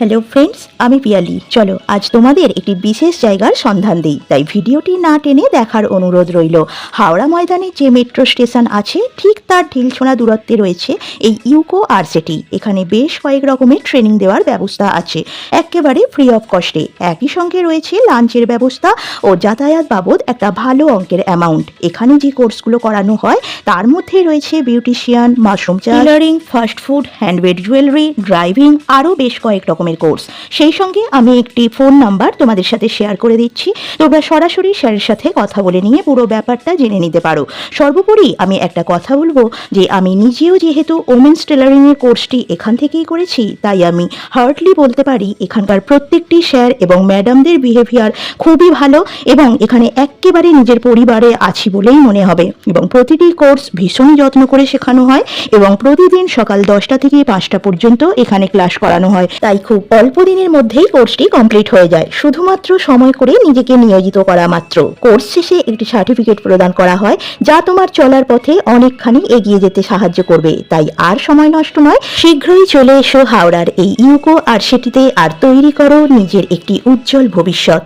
Hello friends, আমি পিয়ালি। চলো আজ তোমাদের একটি বিশেষ জায়গার সন্ধান দিই, তাই ভিডিওটি না টেনে দেখার অনুরোধ রইল। হাওড়া ময়দানে যে মেট্রো স্টেশন আছে ঠিক তার ঢিলছোঁড়া দূরত্বে রয়েছে এই ইউকো আরসিটি। এখানে বেশ কয়েক রকমের ট্রেনিং দেওয়ার ব্যবস্থা আছে, একেবারে ফ্রি অফ কস্টে। একই সঙ্গে রয়েছে লাঞ্চের ব্যবস্থা ও যাতায়াত বাবদ একটা ভালো অঙ্কের অ্যামাউন্ট। এখানে যে কোর্সগুলো করানো হয় তার মধ্যে রয়েছে beautician, mushroom tailoring, fast food, handmade jewellery, driving, আরও বেশ কয়েক রকমের কোর্স। সেই সঙ্গে আমি একটি ফোন নাম্বার তোমাদের সাথে শেয়ার করে দিচ্ছি, তোমরা সরাসরি স্যারের সাথে কথা বলে নিয়ে পুরো ব্যাপারটা জেনে নিতে পারো। সর্বোপরি আমি একটা কথা বলবো যে আমি নিজেও যেহেতু ওমেন্স টেলারিং এর কোর্সটি এখান থেকেই করেছি, তাই আমি হার্ডলি বলতে পারি এখানকার প্রত্যেকটি স্যার এবং ম্যাডামদের বিহেভিয়ার খুবই ভালো এবং এখানে একেবারে নিজের পরিবারে আছি বলেই মনে হবে। এবং প্রতিটি কোর্স ভীষণ যত্ন করে শেখানো হয় এবং প্রতিদিন সকাল 10টা থেকে 5টা পর্যন্ত এখানে ক্লাস করানো হয়, তাই খুব অল্প দিনের মধ্যেই কোর্সটি কমপ্লিট হয়ে যায়, শুধুমাত্র সময় করে নিজেকে নিয়োজিত করা মাত্র। কোর্স শেষে একটি সার্টিফিকেট প্রদান করা হয় যা তোমার চলার পথে অনেকখানি এগিয়ে যেতে সাহায্য করবে। তাই আর সময় নষ্ট নয়, শীঘ্রই চলে এসো হাওড়ার এই ইউকো আরসিটিতে আর তৈরি করো নিজের একটি উজ্জ্বল ভবিষ্যৎ।